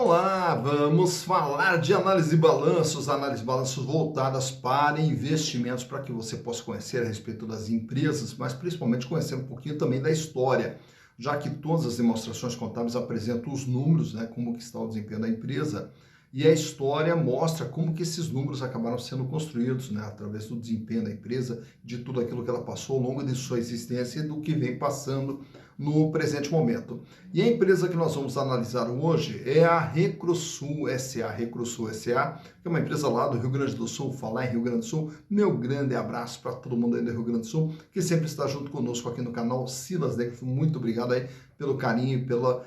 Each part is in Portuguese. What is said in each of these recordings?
Olá, vamos falar de análise de balanços voltadas para investimentos, para que você possa conhecer a respeito das empresas, mas principalmente conhecer um pouquinho também da história, já que todas as demonstrações contábeis apresentam os números, né, como que está o desempenho da empresa, e a história mostra como que esses números acabaram sendo construídos, né, através do desempenho da empresa, de tudo aquilo que ela passou ao longo de sua existência e do que vem passando no presente momento. E a empresa que nós vamos analisar hoje é a Recrosul SA. Recrosul SA, que é uma empresa lá do Rio Grande do Sul. Falar em Rio Grande do Sul, meu grande abraço para todo mundo aí do Rio Grande do Sul, que sempre está junto conosco aqui no canal Silas Negrão. Muito obrigado aí pelo carinho, pela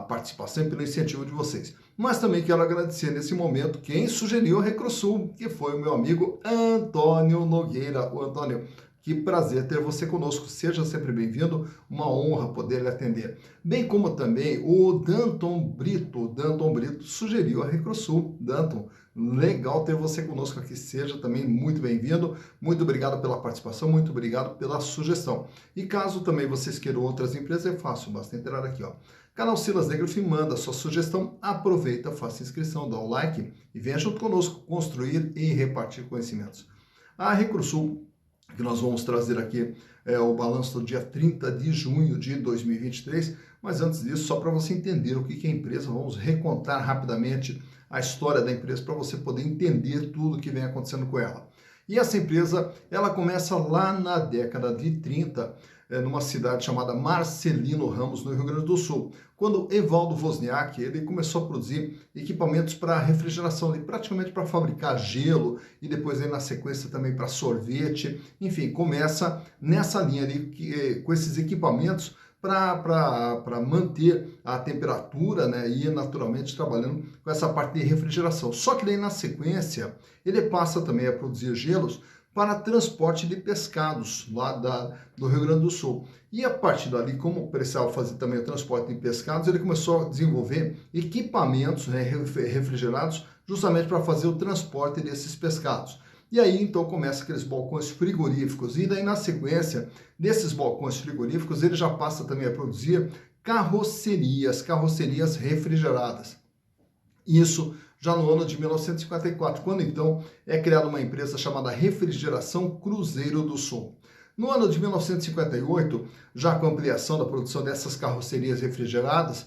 participação e pelo incentivo de vocês. Mas também quero agradecer nesse momento quem sugeriu a Recrosul, que foi o meu amigo Antônio Nogueira. O Antônio, que prazer ter você conosco, seja sempre bem-vindo, uma honra poder lhe atender. Bem como também o Danton Brito. Danton Brito sugeriu a Recrosul. Danton, legal ter você conosco aqui, seja também muito bem-vindo. Muito obrigado pela participação, muito obrigado pela sugestão. E caso também vocês queiram outras empresas, é fácil, basta entrar aqui, ó. Canal Silas Negrão, manda sua sugestão, aproveita, faça inscrição, dá o like e venha junto conosco construir e repartir conhecimentos. A Recrosul, que nós vamos trazer aqui o balanço do dia 30 de junho de 2023, mas antes disso, só para você entender o que é a empresa, vamos recontar rapidamente a história da empresa para você poder entender tudo que vem acontecendo com ela. E essa empresa, ela começa lá na década de 30, numa cidade chamada Marcelino Ramos, no Rio Grande do Sul, quando Evaldo Wozniak ele começou a produzir equipamentos para refrigeração, praticamente para fabricar gelo e depois aí na sequência também para sorvete, enfim, começa nessa linha ali com esses equipamentos para manter a temperatura, né, e naturalmente trabalhando com essa parte de refrigeração. Só que daí na sequência ele passa também a produzir gelos para transporte de pescados lá do Rio Grande do Sul. E a partir dali, como precisava fazer também o transporte de pescados, ele começou a desenvolver equipamentos, né, refrigerados justamente para fazer o transporte desses pescados. E aí, então, começa aqueles balcões frigoríficos. E daí, na sequência desses balcões frigoríficos, ele já passa também a produzir carrocerias refrigeradas. Isso já no ano de 1954, quando, então, é criada uma empresa chamada Refrigeração Cruzeiro do Sul. No ano de 1958, já com a ampliação da produção dessas carrocerias refrigeradas,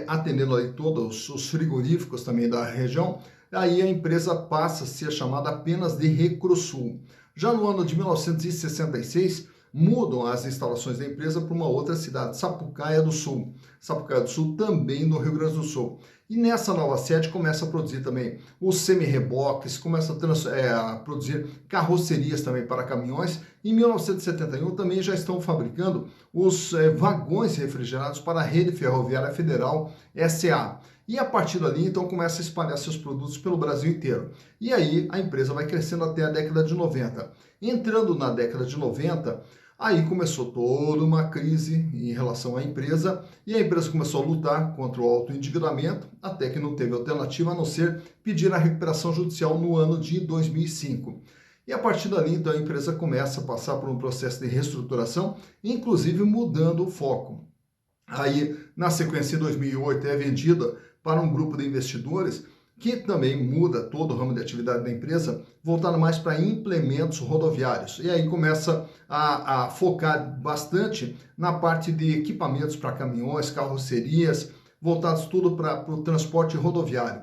atendendo aí todos os frigoríficos também da região, aí a empresa passa a ser chamada apenas de Recrosul. Já no ano de 1966, mudam as instalações da empresa para uma outra cidade, Sapucaia do Sul. Sapucaia do Sul também no Rio Grande do Sul. E nessa nova sede começa a produzir também os semi-reboques, começa a produzir carrocerias também para caminhões. Em 1971 também já estão fabricando os vagões refrigerados para a Rede Ferroviária Federal SA. E a partir dali, então, começa a espalhar seus produtos pelo Brasil inteiro. E aí a empresa vai crescendo até a década de 90. Entrando na década de 90, aí começou toda uma crise em relação à empresa e a empresa começou a lutar contra o autoendividamento, até que não teve alternativa a não ser pedir a recuperação judicial no ano de 2005. E a partir dali, então, a empresa começa a passar por um processo de reestruturação, inclusive mudando o foco. Aí, na sequência, em 2008, é vendida para um grupo de investidores que também muda todo o ramo de atividade da empresa, voltado mais para implementos rodoviários. E aí começa a focar bastante na parte de equipamentos para caminhões, carrocerias, voltados tudo para o transporte rodoviário.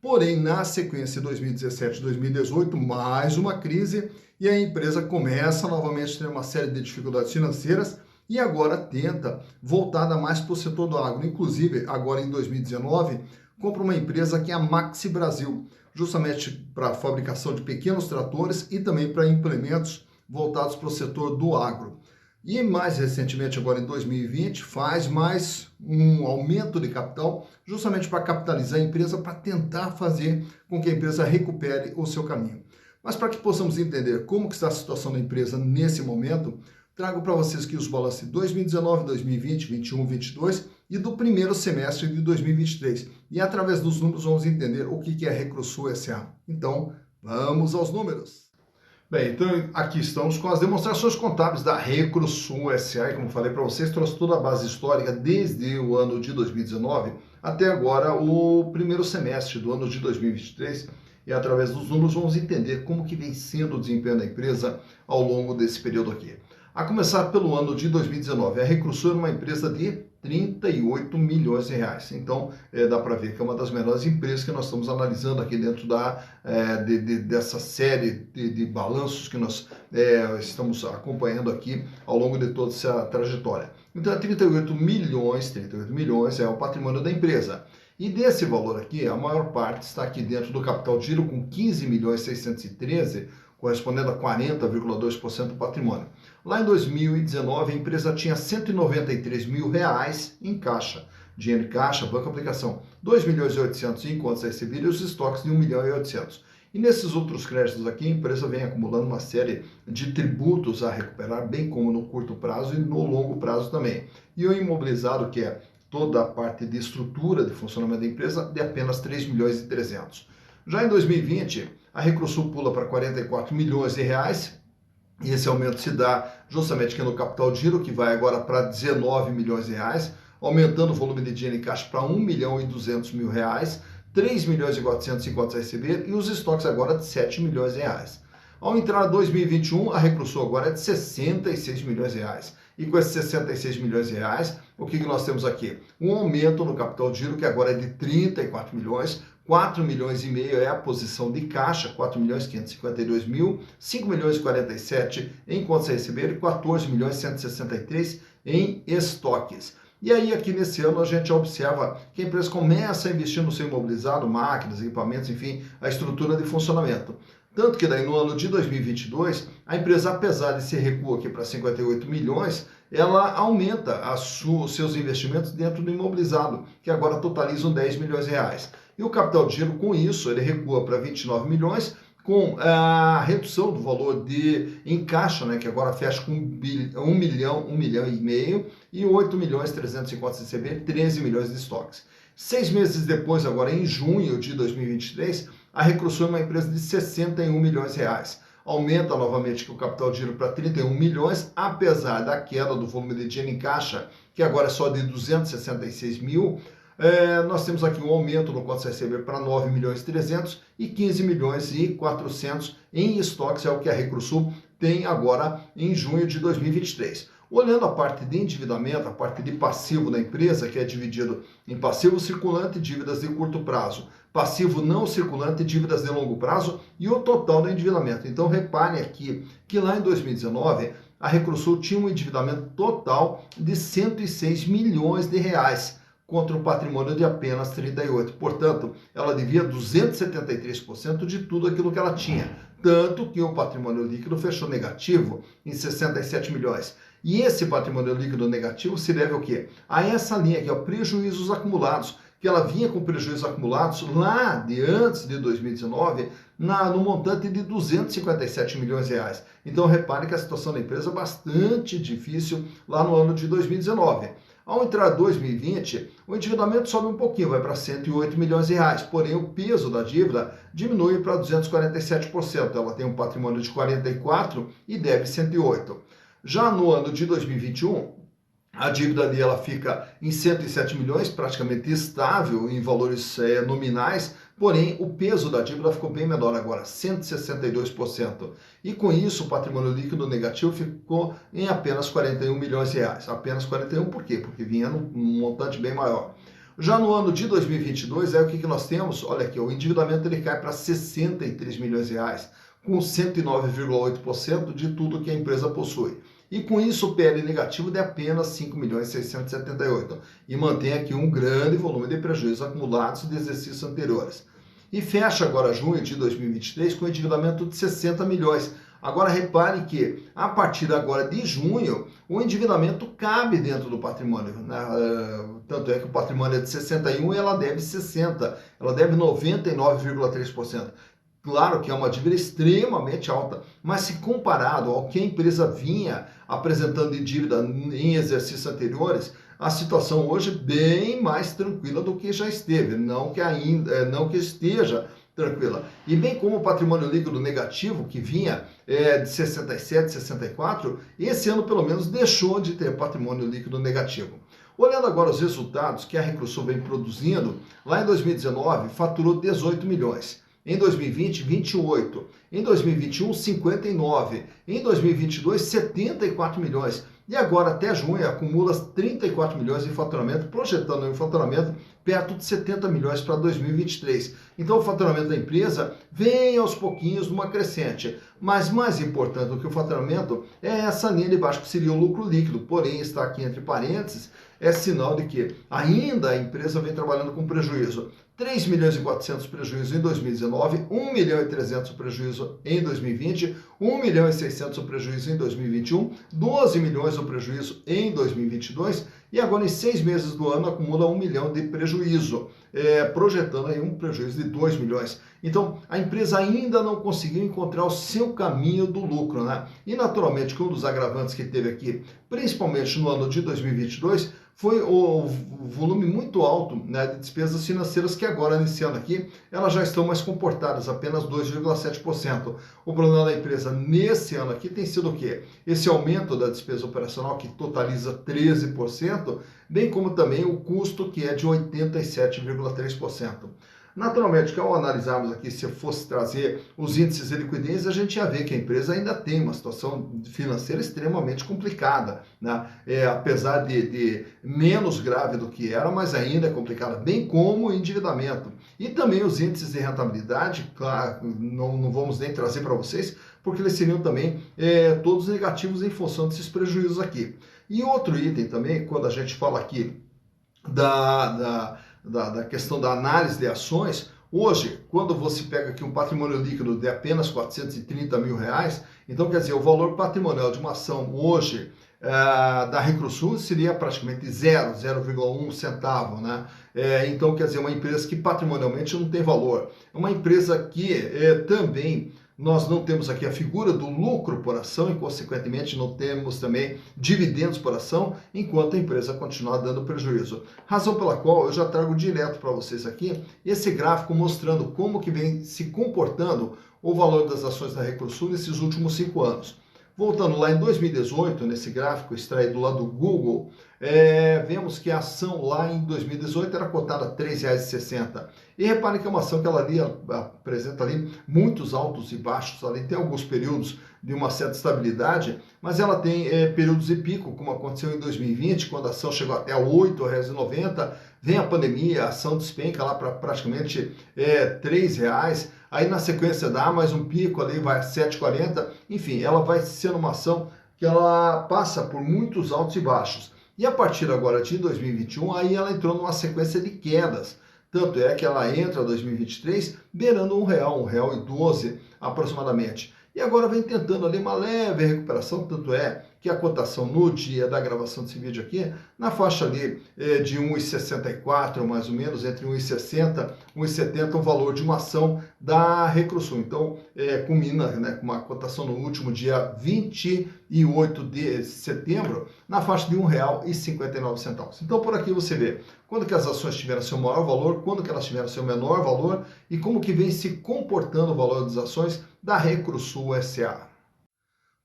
Porém, na sequência de 2017 e 2018, mais uma crise e a empresa começa novamente a ter uma série de dificuldades financeiras e agora tenta voltada mais para o setor do agro. Inclusive, agora em 2019, compra uma empresa que é a Maxi Brasil, justamente para a fabricação de pequenos tratores e também para implementos voltados para o setor do agro. E mais recentemente, agora em 2020, faz mais um aumento de capital, justamente para capitalizar a empresa, para tentar fazer com que a empresa recupere o seu caminho. Mas para que possamos entender como que está a situação da empresa nesse momento, trago para vocês aqui os balanços de 2019, 2020, 21, 22 e do primeiro semestre de 2023. E através dos números vamos entender o que é a Recrosul SA. Então, vamos aos números. Bem, então aqui estamos com as demonstrações contábeis da Recrusul SA, e como falei para vocês, trouxe toda a base histórica desde o ano de 2019 até agora o primeiro semestre do ano de 2023, e através dos números vamos entender como que vem sendo o desempenho da empresa ao longo desse período aqui. A começar pelo ano de 2019, a Recrusul era uma empresa de 38 milhões de reais. Então, dá para ver que é uma das menores empresas que nós estamos analisando aqui dentro dessa série de balanços que nós estamos acompanhando aqui ao longo de toda essa trajetória. Então, 38 milhões é o patrimônio da empresa. E desse valor aqui, a maior parte está aqui dentro do capital de giro com 15 milhões 613, correspondendo a 40,2% do patrimônio. Lá em 2019, a empresa tinha 193 mil reais em caixa, dinheiro em caixa, banco aplicação, 2 milhões e 800 em contas recebidas e os estoques de 1 milhão e 800. E nesses outros créditos aqui, a empresa vem acumulando uma série de tributos a recuperar, bem como no curto prazo e no longo prazo também. E o imobilizado, que é toda a parte de estrutura de funcionamento da empresa, de apenas 3 milhões e 300. Já em 2020, a Recrusul pula para 44 milhões de reais, e esse aumento se dá justamente aqui no capital de giro, que vai agora para 19 milhões de reais, aumentando o volume de dinheiro em caixa para 1 milhão e 200 mil reais, 3 milhões e 400 em contas a receber e os estoques agora de 7 milhões de reais. Ao entrar 2021, a Recrusul agora é de 66 milhões de reais. E com esses 66 milhões de reais, o que nós temos aqui? Um aumento no capital de giro, que agora é de 34 milhões, 4 milhões e meio é a posição de caixa, 4 milhões 552 mil, 5 milhões e 47 em contas a receber e 14 milhões 163 em estoques. E aí, aqui nesse ano, a gente observa que a empresa começa a investir no seu imobilizado, máquinas, equipamentos, enfim, a estrutura de funcionamento. Tanto que daí no ano de 2022, a empresa, apesar de se recua aqui para 58 milhões, ela aumenta seus investimentos dentro do imobilizado, que agora totalizam 10 milhões de reais. E o capital de giro, com isso, ele recua para 29 milhões, com a redução do valor em caixa, né, que agora fecha com 1 milhão e meio, e 8 milhões 350 CCB, 13 milhões de estoques. 6 meses depois, agora em junho de 2023, a Recrusul é uma empresa de 61 milhões de reais. Aumenta novamente o capital de giro para 31 milhões, apesar da queda do volume de dinheiro em caixa, que agora é só de 266 mil. Nós temos aqui um aumento no contas a receber para 9 milhões e 300 e 15 milhões e 400 em estoques, é o que a Recrusul tem agora em junho de 2023. Olhando a parte de endividamento, a parte de passivo da empresa, que é dividido em passivo circulante e dívidas de curto prazo, passivo não circulante e dívidas de longo prazo e o total do endividamento. Então, reparem aqui que lá em 2019, a Recrusul tinha um endividamento total de 106 milhões de reais, contra um patrimônio de apenas 38. Portanto, ela devia 273% de tudo aquilo que ela tinha. Tanto que o patrimônio líquido fechou negativo em 67 milhões. E esse patrimônio líquido negativo se deve ao quê? A essa linha aqui, ó, prejuízos acumulados, que ela vinha com prejuízos acumulados lá de antes de 2019, no montante de 257 milhões de reais. Então, repare que a situação da empresa é bastante difícil lá no ano de 2019. Ao entrar 2020, o endividamento sobe um pouquinho, vai para 108 milhões de reais, porém o peso da dívida diminui para 247%. Ela tem um patrimônio de 44 e deve 108. Já no ano de 2021, a dívida ali ela fica em 107 milhões, praticamente estável em valores nominais, porém o peso da dívida ficou bem menor agora, 162%. E com isso o patrimônio líquido negativo ficou em apenas 41 milhões de reais. Apenas 41 por quê? Porque vinha num montante bem maior. Já no ano de 2022, o que nós temos? Olha aqui, o endividamento ele cai para 63 milhões de reais, com 109,8% de tudo que a empresa possui. E com isso o PL negativo de apenas 5 milhões e 678 e mantém aqui um grande volume de prejuízos acumulados de exercícios anteriores. E fecha agora junho de 2023 com endividamento de 60 milhões. Agora repare que a partir agora de junho o endividamento cabe dentro do patrimônio, né? Tanto é que o patrimônio é de 61 e ela deve 60, ela deve 99,3%. Claro que é uma dívida extremamente alta, mas se comparado ao que a empresa vinha apresentando de dívida em exercícios anteriores, a situação hoje é bem mais tranquila do que já esteve. Não que esteja tranquila. E bem como o patrimônio líquido negativo, que vinha de 67, 64, esse ano pelo menos deixou de ter patrimônio líquido negativo. Olhando agora os resultados que a Recrusul vem produzindo, lá em 2019 faturou 18 milhões. Em 2020, 28. Em 2021, 59. Em 2022, 74 milhões. E agora, até junho, acumula 34 milhões em faturamento, projetando um faturamento perto de 70 milhões para 2023. Então, o faturamento da empresa vem aos pouquinhos numa crescente. Mas mais importante do que o faturamento é essa linha de baixo, que seria o lucro líquido. Porém, está aqui entre parênteses, é sinal de que ainda a empresa vem trabalhando com prejuízo. 3 milhões e 400 prejuízo em 2019, 1 milhão e 300 prejuízo em 2020, 1 milhão e 600 o prejuízo em 2021, 12 milhões o prejuízo em 2022 e agora em 6 meses do ano acumula 1 milhão de prejuízo, projetando aí um prejuízo de 2 milhões. Então, a empresa ainda não conseguiu encontrar o seu caminho do lucro, né? E naturalmente, que um dos agravantes que teve aqui, principalmente no ano de 2022, foi o volume muito alto, né, de despesas financeiras que agora, nesse ano aqui, elas já estão mais comportadas, apenas 2,7%. O problema da empresa nesse ano aqui tem sido o quê? Esse aumento da despesa operacional, que totaliza 13%, bem como também o custo, que é de 87,3%. Naturalmente, que ao analisarmos aqui, se fosse trazer os índices de liquidez, a gente ia ver que a empresa ainda tem uma situação financeira extremamente complicada, né? Apesar de menos grave do que era, mas ainda é complicada, bem como o endividamento. E também os índices de rentabilidade, claro, não vamos nem trazer para vocês, porque eles seriam também todos negativos em função desses prejuízos aqui. E outro item também, quando a gente fala aqui da questão da análise de ações, hoje, quando você pega aqui um patrimônio líquido de apenas 430 mil reais, então quer dizer, o valor patrimonial de uma ação hoje da Recrusul seria praticamente 0,1 centavo, né? Então quer dizer, uma empresa que patrimonialmente não tem valor. É uma empresa que também nós não temos aqui a figura do lucro por ação e, consequentemente, não temos também dividendos por ação, enquanto a empresa continuar dando prejuízo. Razão pela qual eu já trago direto para vocês aqui esse gráfico mostrando como que vem se comportando o valor das ações da Recrusul nesses últimos 5 anos. Voltando lá em 2018, nesse gráfico extraído lá do Google, vemos que a ação lá em 2018 era cotada a R$ 3,60. E reparem que é uma ação que ela ali apresenta ali muitos altos e baixos, ali tem alguns períodos de uma certa estabilidade, mas ela tem períodos de pico, como aconteceu em 2020, quando a ação chegou até R$ 8,90, vem a pandemia, a ação despenca lá para praticamente R$ 3, aí na sequência dá mais um pico ali, vai a 7,40, enfim, ela vai sendo uma ação que ela passa por muitos altos e baixos. E a partir agora de 2021, aí ela entrou numa sequência de quedas. Tanto é que ela entra em 2023 beirando R$ 1,12 aproximadamente. E agora vem tentando ali uma leve recuperação, tanto é que a cotação no dia da gravação desse vídeo aqui, na faixa ali de 1,64 mais ou menos, entre 1,60 e 1,70 o valor de uma ação da Recrusul. Então, culmina, né, com uma cotação no último dia 28 de setembro, na faixa de R$ 1,59. Então, por aqui você vê quando que as ações tiveram seu maior valor, quando que elas tiveram seu menor valor e como que vem se comportando o valor das ações da Recrusul S.A.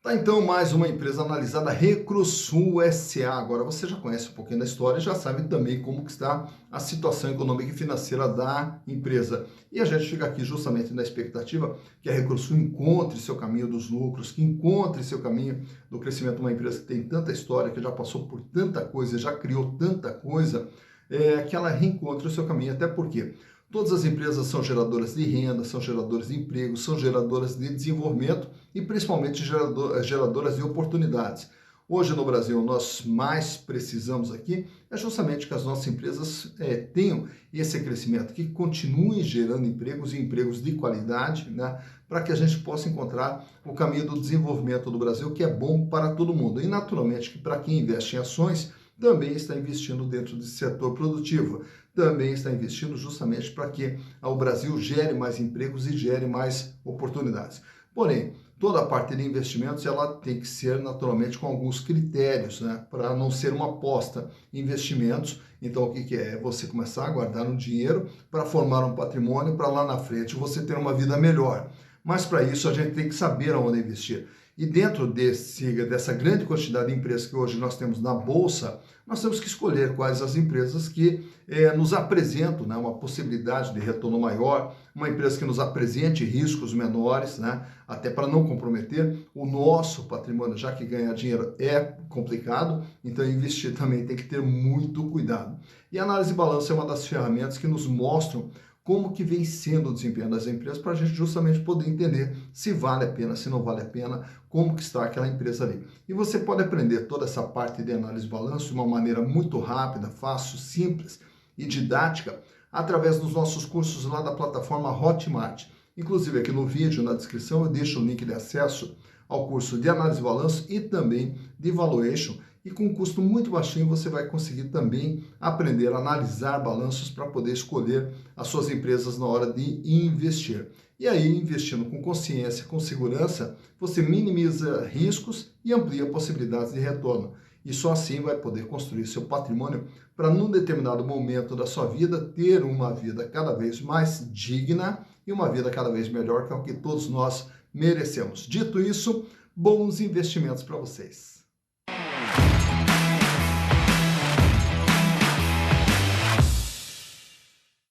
Tá, então, mais uma empresa analisada, Recrusul S.A. Agora você já conhece um pouquinho da história e já sabe também como que está a situação econômica e financeira da empresa. E a gente fica aqui justamente na expectativa que a Recrusul encontre seu caminho dos lucros, que encontre seu caminho do crescimento de uma empresa que tem tanta história, que já passou por tanta coisa, já criou tanta coisa, que ela reencontre o seu caminho, até porque todas as empresas são geradoras de renda, são geradoras de emprego, são geradoras de desenvolvimento e principalmente geradoras de oportunidades. Hoje no Brasil, nós mais precisamos aqui é justamente que as nossas empresas tenham esse crescimento, que continuem gerando empregos e empregos de qualidade, né, para que a gente possa encontrar o caminho do desenvolvimento do Brasil, que é bom para todo mundo. E naturalmente que para quem investe em ações, também está investindo dentro desse setor produtivo, também está investindo justamente para que o Brasil gere mais empregos e gere mais oportunidades. Porém, toda a parte de investimentos ela tem que ser naturalmente com alguns critérios, né, para não ser uma aposta em investimentos Então, o que que é? É você começar a guardar um dinheiro para formar um patrimônio para lá na frente você ter uma vida melhor. Mas para isso a gente tem que saber aonde investir. E dentro dessa grande quantidade de empresas que hoje nós temos na Bolsa, nós temos que escolher quais as empresas que nos apresentam, né, uma possibilidade de retorno maior, uma empresa que nos apresente riscos menores, né, até para não comprometer o nosso patrimônio, já que ganhar dinheiro é complicado, então investir também tem que ter muito cuidado. E a análise de balanço é uma das ferramentas que nos mostram como que vem sendo o desempenho das empresas para a gente justamente poder entender se vale a pena, se não vale a pena, como que está aquela empresa ali. E você pode aprender toda essa parte de análise de balanço de uma maneira muito rápida, fácil, simples e didática através dos nossos cursos lá da plataforma Hotmart. Inclusive aqui no vídeo, na descrição, eu deixo o link de acesso ao curso de análise de balanço e também de valuation. E com um custo muito baixinho você vai conseguir também aprender a analisar balanços para poder escolher as suas empresas na hora de investir. E aí, investindo com consciência, com segurança, você minimiza riscos e amplia possibilidades de retorno. E só assim vai poder construir seu patrimônio para, num determinado momento da sua vida, ter uma vida cada vez mais digna e uma vida cada vez melhor, que é o que todos nós merecemos. Dito isso, bons investimentos para vocês.